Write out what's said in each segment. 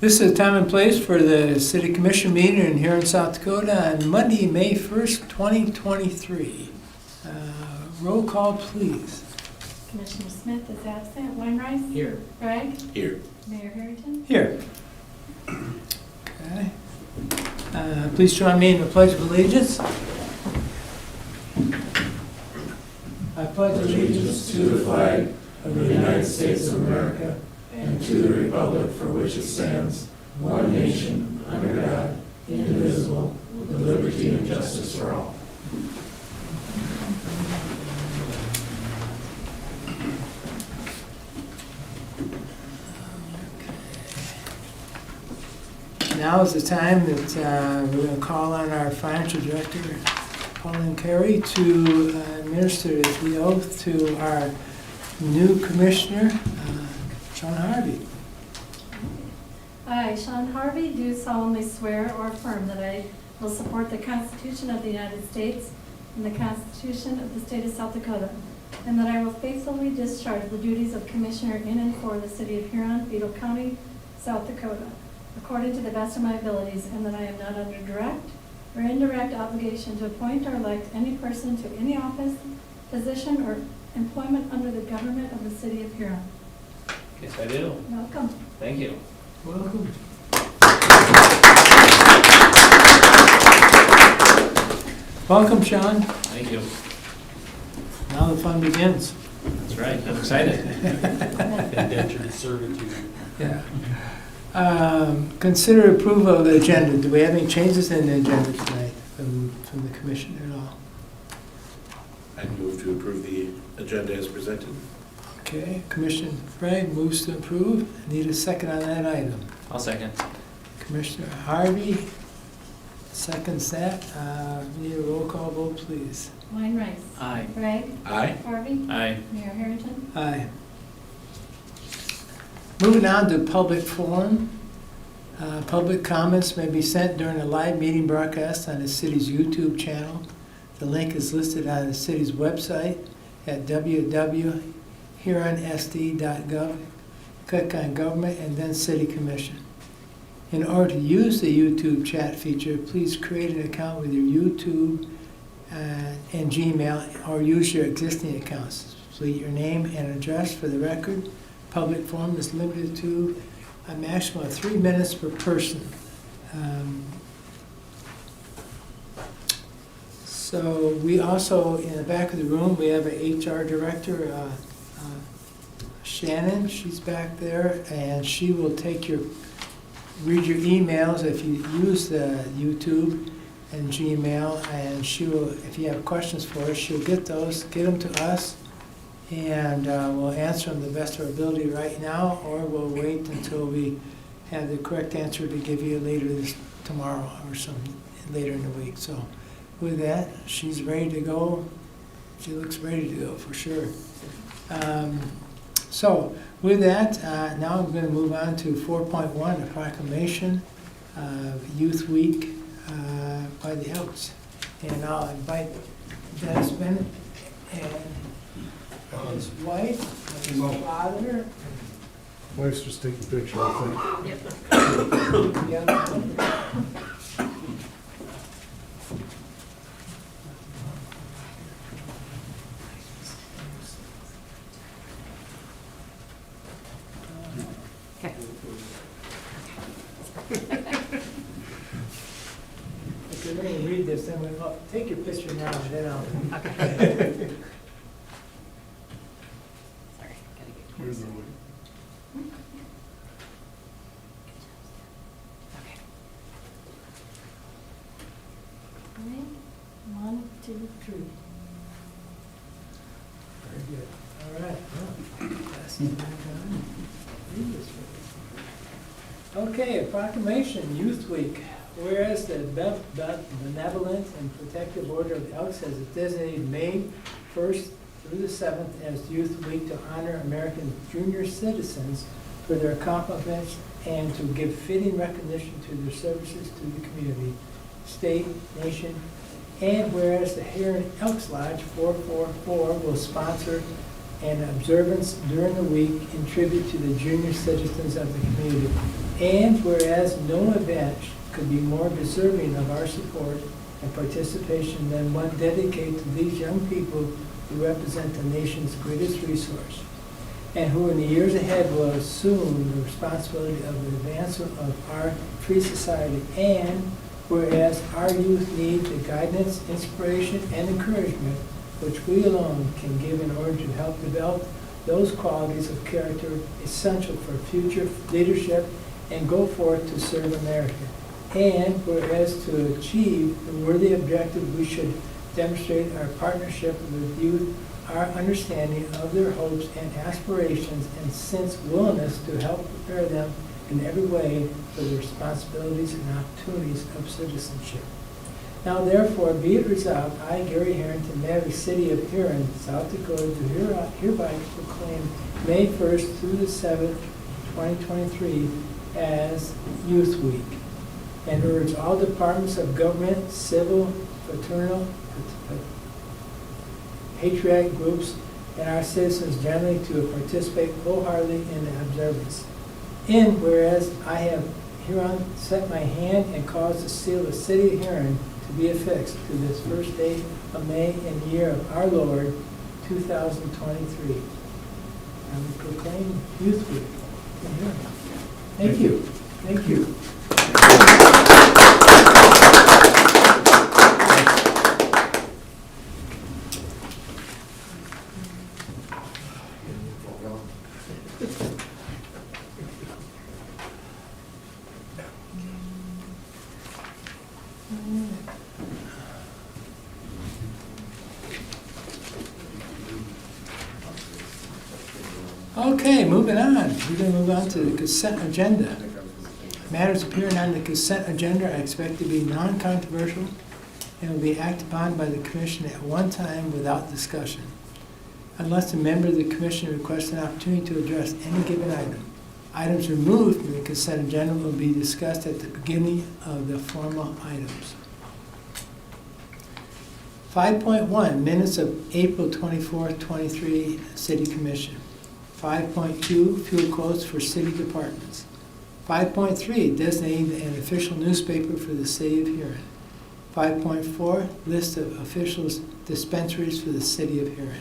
This is the time and place for the City Commission meeting in Huron, South Dakota on Monday, May 1st, 2023. Roll call, please. Commissioner Smith is absent. Weinreich? Here. Bragg? Here. Mayor Harrington? Here. Okay. Please join me in the Pledge of Allegiance. I pledge allegiance to the flag of the United States of America and to the republic for which it stands, one nation, under God, indivisible, with liberty and justice for all. Now is the time that we're going to call on our Financial Director, Pauline Carey, to administer the oath to our new Commissioner, Sean Harvey. I, Sean Harvey, do solemnly swear or affirm that I will support the Constitution of the United States and the Constitution of the State of South Dakota, and that I will faithfully discharge the duties of Commissioner in and for the City of Huron, Beadle County, South Dakota, according to the best of my abilities, and that I am not under direct or indirect obligation to appoint or elect any person to any office, position, or employment under the government of the City of Huron. Yes, I do. Welcome. Thank you. Welcome. Welcome, Sean. Thank you. Now the fun begins. That's right. I'm excited. Indentured servitude. Yeah. Consider approval of the agenda. Do we have any changes in the agenda tonight from the commission at all? I move to approve the agenda as presented. Okay, Commissioner Bragg moves to approve. Need a second on that item. I'll second. Commissioner Harvey seconds that. Need a roll call vote, please. Weinreich? Aye. Bragg? Aye. Harvey? Aye. Mayor Harrington? Aye. Moving on to public forum. Public comments may be sent during a live meeting broadcast on the city's YouTube channel. The link is listed on the city's website at www.huronsd.gov. Click on Government and then City Commission. In order to use the YouTube chat feature, please create an account with your YouTube and Gmail, or use your existing accounts. Complete your name and address for the record. Public forum is limited to a maximum of 3 minutes per person. So we also, in the back of the room, we have an HR director, Shannon. She's back there, and she will read your emails if you use the YouTube and Gmail, and she will, if you have questions for us, she'll get them to us, and we'll answer them the best of our ability right now, or we'll wait until we have the correct answer to give you tomorrow or later in the week. So with that, she's ready to go. She looks ready to go for sure. So with that, now I'm going to move on to 4.1, a proclamation of Youth Week by the Elks. And I'll invite Dennis Bennett and his wife, and his father. Wife's just taking a picture, I think. Okay, we're going to read this, then we'll take your picture now, and then I'll. Okay. Here's the way. Okay. 1, 2, 3. Very good. All right. Well, pass it back on. Read this for us. Okay, a proclamation, Youth Week. Whereas the Benevolent and Protective Order of the Elks has designated May 1st through the 7th as Youth Week to honor American junior citizens for their accomplishments and to give fitting recognition to their services to the community, state, nation, and whereas the Huron Elks Lodge 444 will sponsor and observance during the week in tribute to the junior citizens of the community. And whereas no event could be more deserving of our support and participation than one dedicated to these young people who represent the nation's greatest resource, and who in the years ahead will assume the responsibility of the advancement of our free society. And whereas our youth need the guidance, inspiration, and encouragement which we alone can give in order to help develop those qualities of character essential for future leadership and go forth to serve America. And whereas to achieve the worthy objective, we should demonstrate our partnership with youth, our understanding of their hopes and aspirations, and sense willingness to help prepare them in every way for the responsibilities and opportunities of citizenship. Now therefore, be it resolved, I, Gary Harrington, Mayor of the City of Huron, South Dakota, do hereby proclaim May 1st through the 7th, 2023 as Youth Week, and urge all departments of government, civil, fraternal, patriotic groups, and our citizens generally to participate wholeheartedly in the observance. And whereas I have hereon set my hand and caused the seal of the City of Huron to be affixed to this first day of May in the year of our Lord, 2023. I will proclaim Youth Week in Huron. Thank you. Thank you. Okay, moving on. We're going to move on to the consent agenda. Matters appearing on the consent agenda are expected to be non-controversial and will be acted upon by the Commission at one time without discussion, unless a member of the Commission requests an opportunity to address any given item. Items removed from the consent agenda will be discussed at the beginning of the formal items. 5.1, minutes of April 24th, 23, City Commission. 5.2, fuel quotes for city departments. 5.3, designating an official newspaper for the City of Huron. 5.4, list of officials dispensaries for the City of Huron.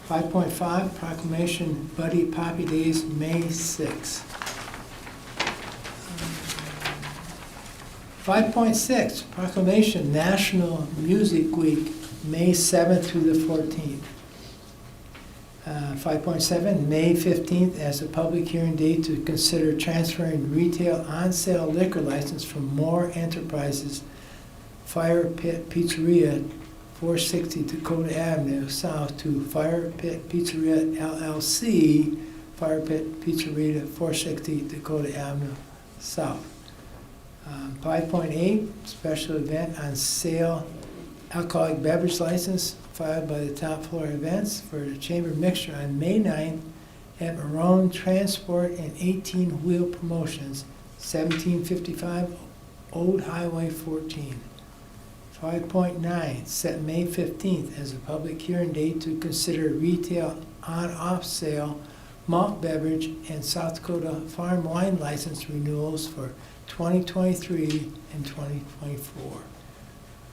5.5, proclamation Buddy Poppy Days, May 6. 5.6, proclamation National Music Week, May 7th through the 14th. 5.7, May 15th as a public hearing date to consider transferring retail on-sale liquor license from Moore Enterprises Fire Pit Pizzeria, 460 Dakota Avenue South, to Fire Pit Pizzeria LLC, Fire Pit Pizzeria, 460 Dakota Avenue South. 5.8, special event on sale alcoholic beverage license filed by the Top Floor Events for the Chamber Mixture on May 9th at Huron Transport and 18-Wheel Promotions, 1755 Old Highway 14. 5.9, set May 15th as a public hearing date to consider retail on-off sale malt beverage and South Dakota farm wine license renewals for 2023 and 2024.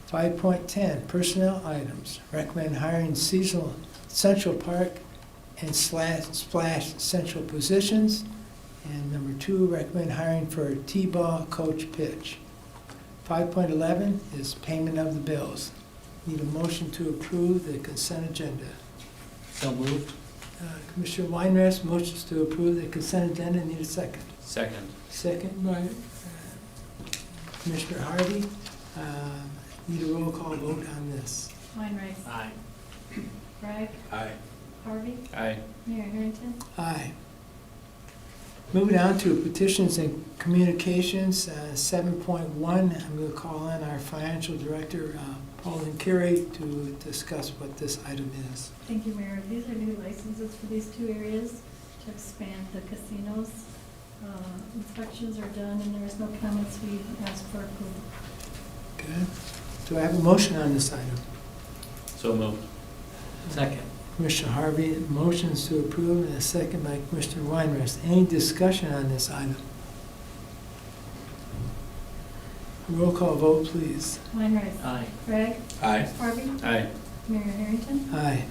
5.10, personnel items. Recommend hiring seasonal Central Park and Splash Central positions. And number 2, recommend hiring for T-ball coach pitch. 5.11 is payment of the bills. Need a motion to approve the consent agenda. So moved. Commissioner Weinress motions to approve the consent agenda. Need a second. Second. Second by Commissioner Harvey. Need a roll call vote on this. Weinreich. Aye. Bragg. Aye. Harvey. Aye. Mayor Harrington. Aye. Moving on to petitions and communications, 7.1, I'm going to call in our financial director, Paul Carey, to discuss what this item is. Thank you, Mayor. These are new licenses for these two areas to expand the casinos. Inspections are done and there is no comments. We ask for approval. Okay. Do I have a motion on this item? So moved. Second. Commissioner Harvey. Motions to approve and a second by Commissioner Weinrich. Any discussion on this item? Roll call vote, please. Weinrich. Aye. Gregg. Aye. Harvey. Aye. Mayor Harrington. Aye.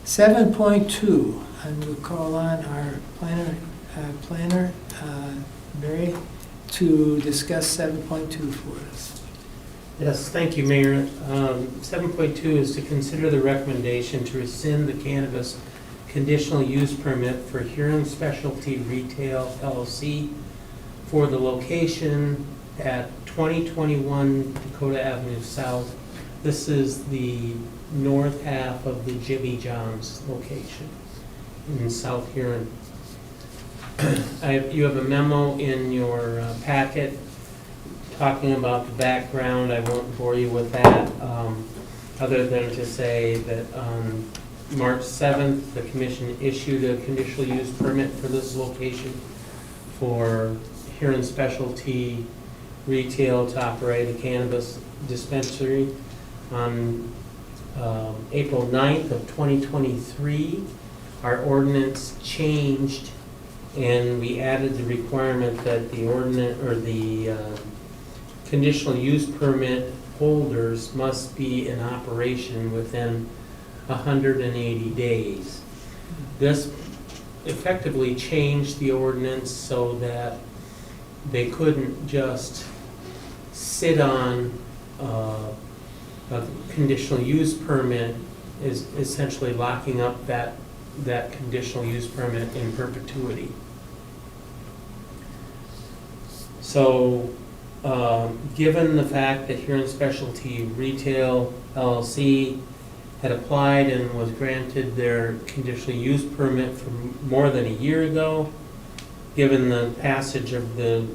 7.2, and we'll call on our planner, Mary, to discuss 7.2 for us. Yes, thank you, Mayor. 7.2 is to consider the recommendation to rescind the cannabis conditional use permit for Huron Specialty Retail LLC for the location at 2021 Dakota Avenue South. This is the north half of the Jimmy John's location in South Huron. You have a memo in your packet talking about the background. I won't bore you with that, other than to say that on March 7th, the commission issued a conditional use permit for this location for Huron Specialty Retail to operate a cannabis dispensary. On April 9th of 2023, our ordinance changed and we added the requirement that the ordinance or the conditional use permit holders must be in operation within 180 days. This effectively changed the ordinance so that they couldn't just sit on a conditional use permit, is essentially locking up that conditional use permit in perpetuity. So, given the fact that Huron Specialty Retail LLC had applied and was granted their conditional use permit for more than a year ago, given the passage of the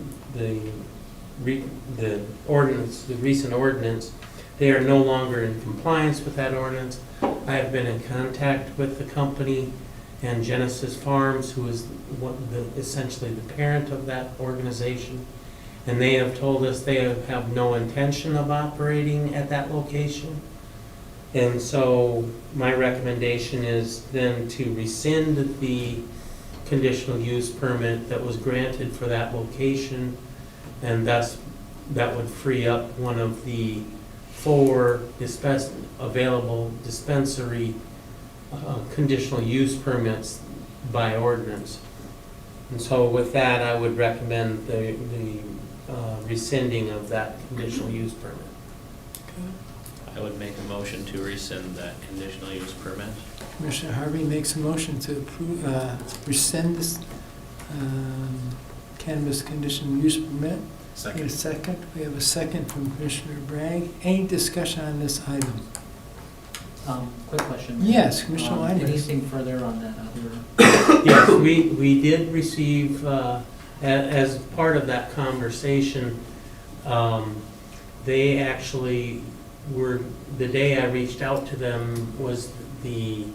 ordinance, the recent ordinance, they are no longer in compliance with that ordinance. I have been in contact with the company and Genesis Farms, who is essentially the parent of that organization, and they have told us they have no intention of operating at that location. And so my recommendation is then to rescind the conditional use permit that was granted for that location, and thus that would free up one of the 4 available dispensary conditional use permits by ordinance. And so with that, I would recommend the rescinding of that conditional use permit. I would make a motion to rescind that conditional use permit. Commissioner Harvey makes a motion to approve, rescind this cannabis conditional use permit. Second. Need a second. We have a second from Commissioner Bragg. Any discussion on this item? Quick question. Yes, Commissioner Weinrich. Anything further on that other? Yes, we did receive, as part of that conversation, they actually were, the day I reached out to them was the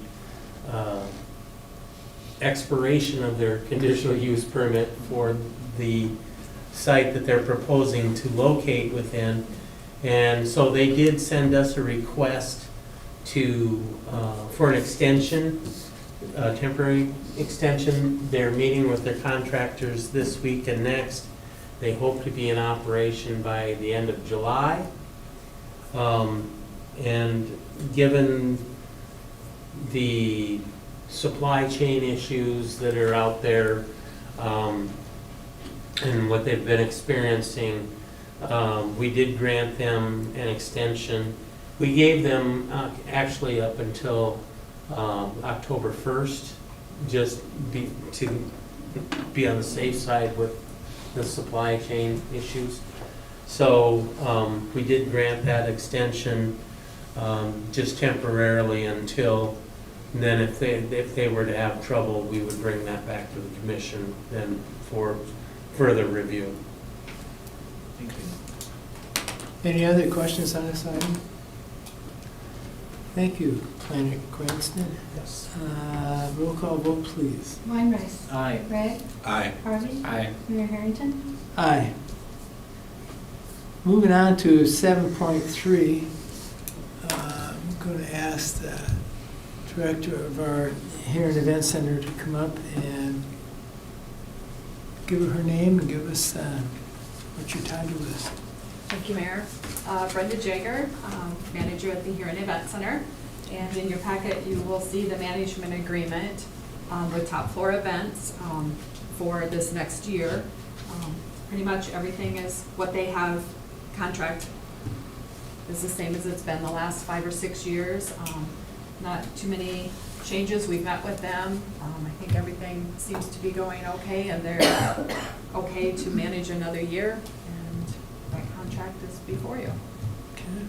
expiration of their conditional use permit for the site that they're proposing to locate within. And so they did send us a request for an extension, a temporary extension. They're meeting with their contractors this week and next. They hope to be in operation by the end of July. And given the supply chain issues that are out there, and what they've been experiencing, we did grant them an extension. We gave them actually up until October 1st, just to be on the safe side with the supply chain issues. So we did grant that extension just temporarily until, and then if they were to have trouble, we would bring that back to the commission then for further review. Thank you. Any other questions on this item? Thank you, Planner Cranston. Yes. Roll call vote, please. Weinrich. Aye. Gregg. Aye. Harvey. Aye. Mayor Harrington. Aye. Moving on to 7.3, I'm going to ask the director of our Huron Event Center to come up and give her name and give us what your title is. Thank you, Mayor. Brenda Jager, manager at the Huron Event Center. And in your packet, you will see the management agreement with Top Floor Events for this next year. Pretty much everything is what they have contract is the same as it's been the last 5 or 6 years. Not too many changes. We've met with them. I think everything seems to be going okay, and they're okay to manage another year. And that contract is before you. Okay,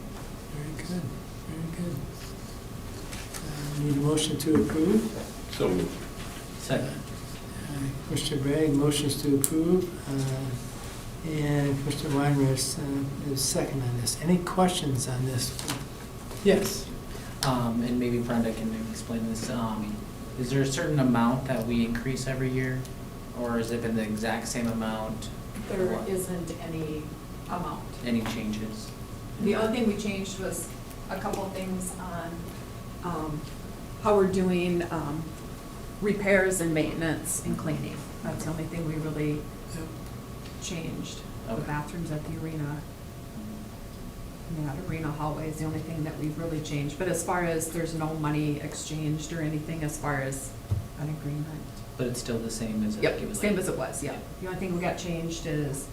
very good, very good. Need a motion to approve? So moved. Second. Commissioner Bragg motions to approve, and Commissioner Weinrich is second on this. Any questions on this? Yes. And maybe Brenda can maybe explain this. Is there a certain amount that we increase every year? Or has it been the exact same amount? There isn't any amount. Any changes? The only thing we changed was a couple of things on how we're doing repairs and maintenance and cleaning. That's the only thing we really changed. The Okay. bathrooms at the arena, that arena hallway is the only thing that we've really changed. But as far as, there's no money exchanged or anything as far as an agreement. But it's still the same as it Yep, was same like- as it was, yeah. The only thing we got changed is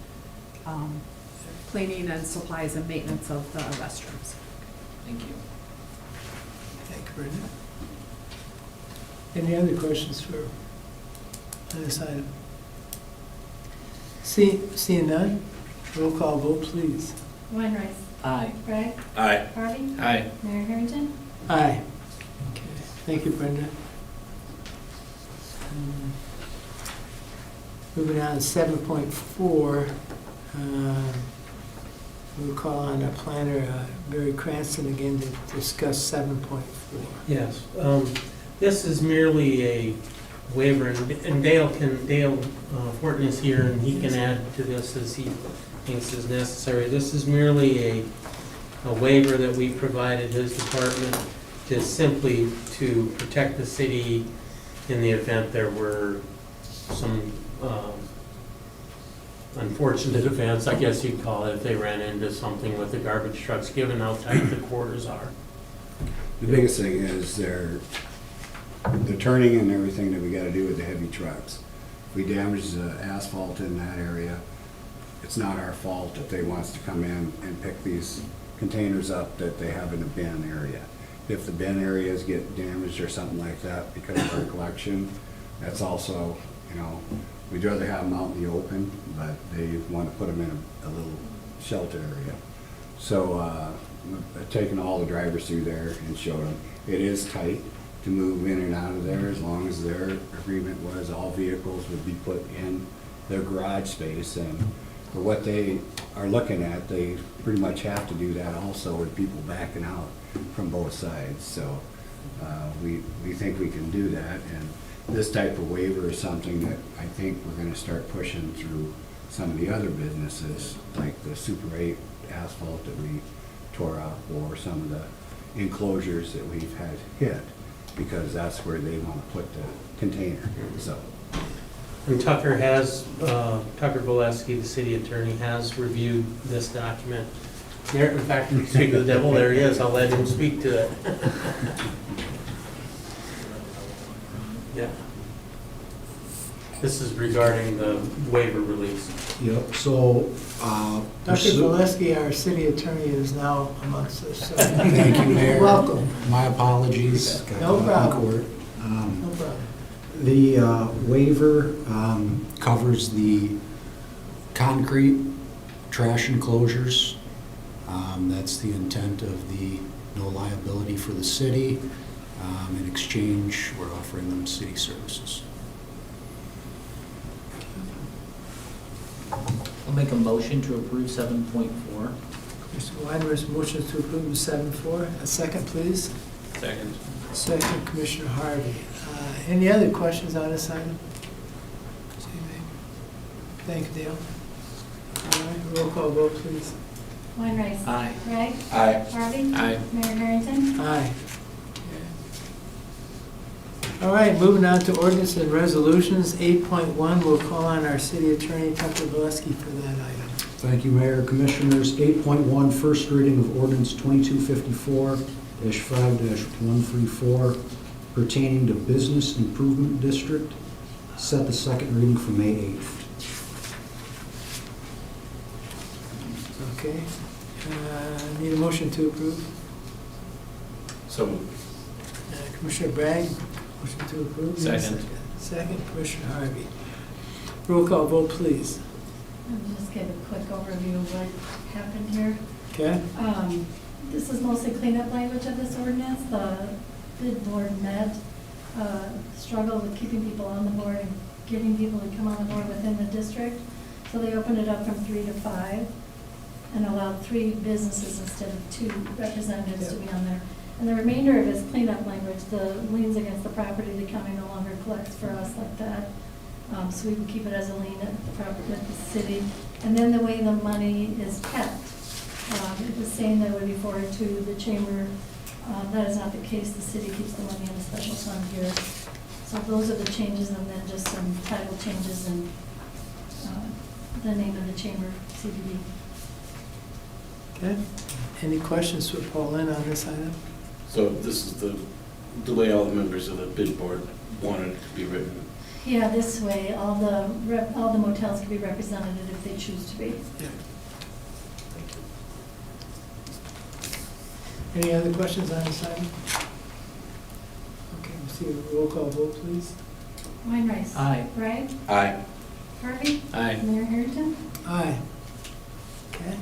cleaning and supplies and maintenance of the restrooms. Thank you. Thank you, Brenda. Any other questions for on this item? Seeing none, roll call vote, please. Weinreich, Aye. Bragg, Aye. Harvey, Aye. Mayor Harrington. Aye. Okay, thank you, Brenda. Moving on to 7.4, we'll call on our planner, Barry Cranston, again to discuss 7.4. Yes, this is merely a waiver, and Dale Fortin is here, and he can add to this as he thinks is necessary. This is merely a waiver that we provided his department to simply to protect the city in the event there were some unfortunate events, I guess you'd call it, if they ran into something with the garbage trucks, given how tight the quarters are. The biggest thing is the turning and everything that we gotta do with the heavy trucks. If we damage the asphalt in that area, it's not our fault if they wants to come in and pick these containers up that they have in the bin area. If the bin areas get damaged or something like that because of our collection, that's also, we'd rather have them out in the open, but they want to put them in a little shelter area. So I've taken all the drivers through there and showed them. It is tight to move in and out of there, as long as their agreement was all vehicles would be put in their garage space. And for what they are looking at, they pretty much have to do that also with people backing out from both sides. So we think we can do that. And this type of waiver is something that I think we're going to start pushing through some of the other businesses, like the Super 8 asphalt that we tore up, or some of the enclosures that we've had hit, because that's where they want to put the container. So. And Tucker Valesky, the city attorney, has reviewed this document. There, in fact, speak of the devil, there he is, I'll let him speak to it. Yeah. This is regarding the waiver release. Yep, so, Dr. Valesky, our city attorney, is now amongst us. So thank you, Mayor. Welcome. My apologies. No problem. In court. No problem. The waiver covers the concrete trash enclosures. That's the intent of the no liability for the city. In exchange, we're offering them city services. I'll make a motion to approve 7.4. Mr. Weinrich motions to approve 7.4. A second, please. Second. Second, Commissioner Harvey. Any other questions on this item? Thank you, Dale. All right, roll call vote, please. Weinreich. Aye. Bragg. Aye. Harvey. Aye. Mayor Harrington. Aye. All right, moving on to ordinance and resolutions. 8.1, we'll call on our city attorney, Tucker Valesky, for that item. Thank you, Mayor. Commissioners, 8.1, first reading of ordinance 2254-5-134 pertaining to Business Improvement District. Set the second reading for May 8th. Okay. Need a motion to approve? So moved. Commissioner Bragg, motion to approve? Second. Second, Commissioner Harvey. Roll call vote, please. I'll just give a quick overview of what happened here. Okay? This is mostly cleanup language of this ordinance. The bid board met, struggled with keeping people on the board and getting people to come on the board within the district. So they opened it up from 3 to 5 and allowed 3 businesses instead of 2 representatives to be on there. And the remainder of it is cleanup language, the liens against the property, the county no longer collects for us like that. So we would keep it as a lien at the property, at the city. And then the way the money is kept, it was saying that it would be forwarded to the chamber. That is not the case. The city keeps the money in a special fund here. So those are the changes, and then just some title changes and the name of the chamber, CBD. Okay. Any questions for Pauline on this item? So this is the way all the members of the bid board wanted it to be written. Yeah, this way, all the motels can be represented if they choose to be. Yeah. Any other questions on this item? Okay, we'll see a roll call vote, please. Weinreich. Aye. Bragg. Aye. Harvey. Aye. Mayor Harrington. Aye. Okay.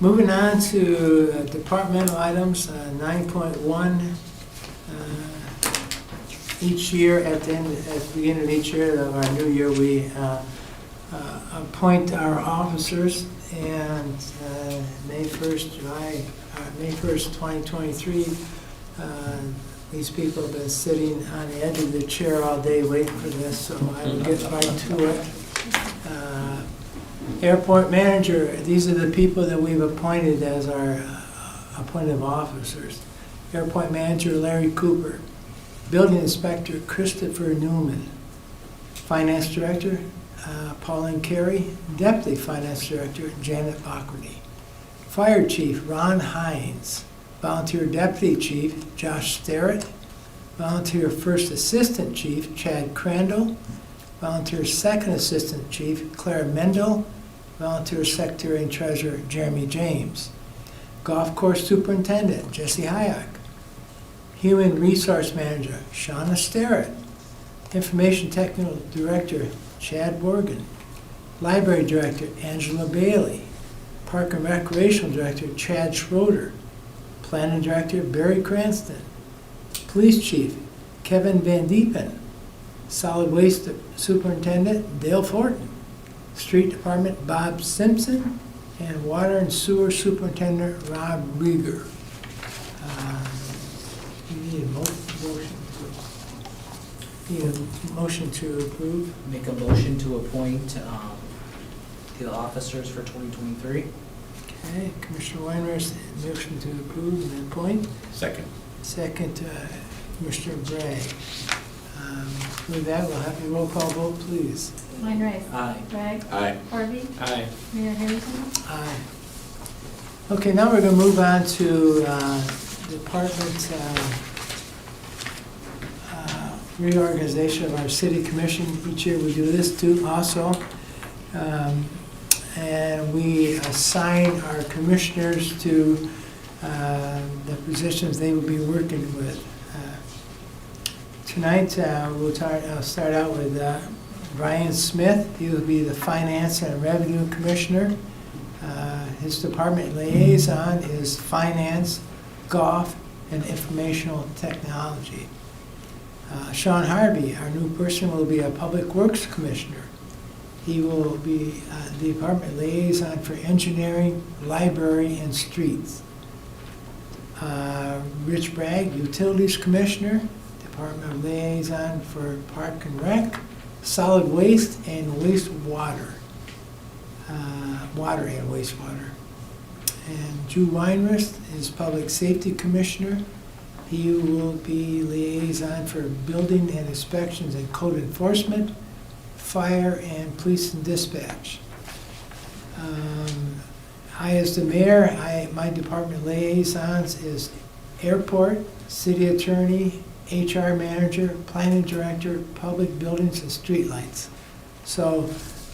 Moving on to departmental items, 9.1. Each year, at the beginning of each year of our new year, we appoint our officers, and May 1st, 2023, these people have been sitting on the edge of the chair all day waiting for this, so I will get right to it. Airport manager, these are the people that we've appointed as our appointed officers. Airport manager Larry Cooper. Building inspector Christopher Newman. Finance director Pauline Carey. Deputy finance director Janet Bockerty. Fire chief Ron Hines. Volunteer deputy chief Josh Starrett. Volunteer first assistant chief Chad Crandall. Volunteer second assistant chief Claire Mendel. Volunteer secretary and treasurer Jeremy James. Golf course superintendent Jesse Hayek. Human resource manager Shauna Starrett. Information technical director Chad Morgan. Library director Angela Bailey. Park and recreational director Chad Schroeder. Planning director Barry Cranston. Police chief Kevin Van Diepen. Solid waste superintendent Dale Fortin. Street department Bob Simpson. And water and sewer superintendent Rob Rieger. You need a motion to approve. Make a motion to appoint the officers for 2023. Okay, Commissioner Weinreich, motion to approve and appoint. Second. Second, Commissioner Bragg. With that, we'll have a roll call vote, please. Weinreich. Aye. Bragg. Aye. Harvey. Aye. Mayor Harrington. Aye. Okay, now we're going to move on to department reorganization of our city commission. Each year we do this too also. And we assign our commissioners to the positions they will be working with. Tonight, I'll start out with Brian Smith. He will be the Finance and Revenue Commissioner. His department liaison is Finance, Golf, and Informational Technology. Sean Harvey, our new person, will be a Public Works Commissioner. He will be the department liaison for engineering, library, and streets. Rich Bragg, Utilities Commissioner, Department Liaison for Park and Rec, Solid Waste, and Wastewater. Water and wastewater. And Drew Weinrich is Public Safety Commissioner. He will be liaison for building and inspections and code enforcement, fire, and police and dispatch. I, as the mayor, my department liaisons is airport, city attorney, HR manager, planning director, public buildings, and streetlights. So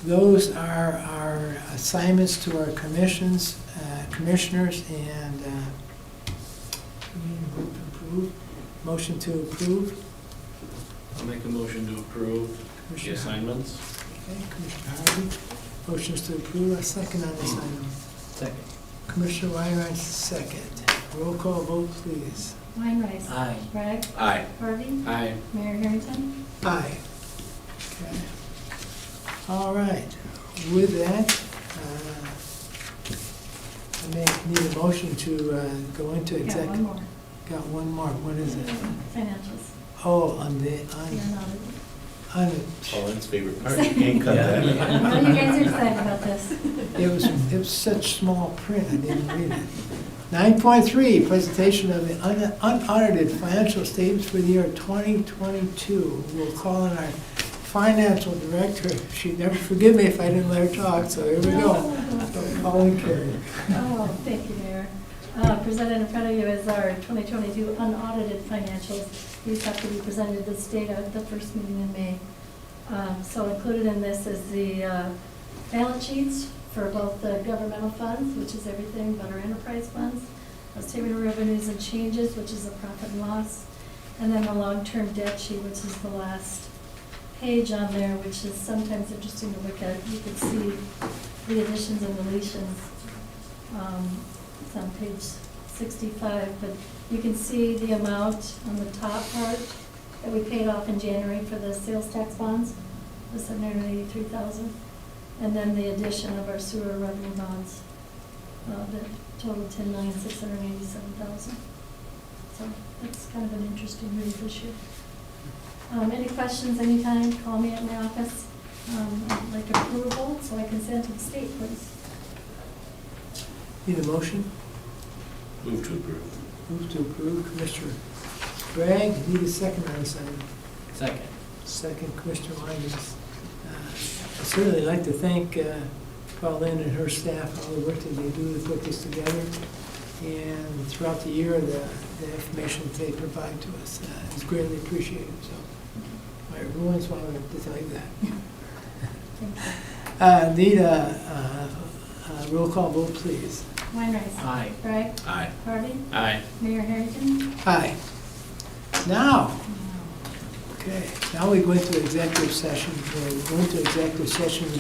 those are our assignments to our commissioners, and motion to approve. I'll make a motion to approve the Commissioner assignments. Okay, Commissioner Harvey, motions to approve, a second on this item. Second. Commissioner Weinreich, second. Roll call vote, please. Weinreich. Aye. Bragg. Aye. Harvey. Aye. Mayor Harrington. Aye. Okay. All right, with that, I may need a motion to go into Got exec. one more. Got one more, what is it? Financials. Oh, on the, You're not- on Colin's favorite part, you can't cut that. I know you guys are excited about this. it was such small print, I didn't read it. 9.3, presentation of the unaudited financial statements for the year 2022. We'll call on our financial director. She'd never forgive me if I didn't let her talk, so here we go. Colin Carey. Oh, thank you, Mayor. Presented in front of you is our 2022 unaudited financials. These have to be presented to the state at the first meeting in May. So included in this is the balance sheets for both the governmental funds, which is everything but our enterprise funds, a statement of revenues and changes, which is a profit and loss, and then the long-term debt sheet, which is the last page on there, which is sometimes interesting to look at. You can see the additions and deletions. It's on page 65, but you can see the amount on the top part that we paid off in January for the sales tax bonds, the $783,000, and then the addition of our sewer revenue bonds, that total $10,687,000. So that's kind of an interesting read this year. Any questions anytime, call me at my office. I'd like approval so I can send to the state, please. Need a motion? Move to approve. Move to approve. Commissioner Bragg, need a second on this item. Second. Second, Commissioner Weinreich. I'd certainly like to thank Pauline and her staff, all the work that they do to put this together. And throughout the year, the information that they provide to us is greatly appreciated. So I always wanted to tell you that. Thank you. Need a roll call vote, please. Weinreich. Aye. Bragg. Aye. Harvey. Aye. Mayor Harrington. Aye. Now, okay, now we go into executive session. We're going to executive session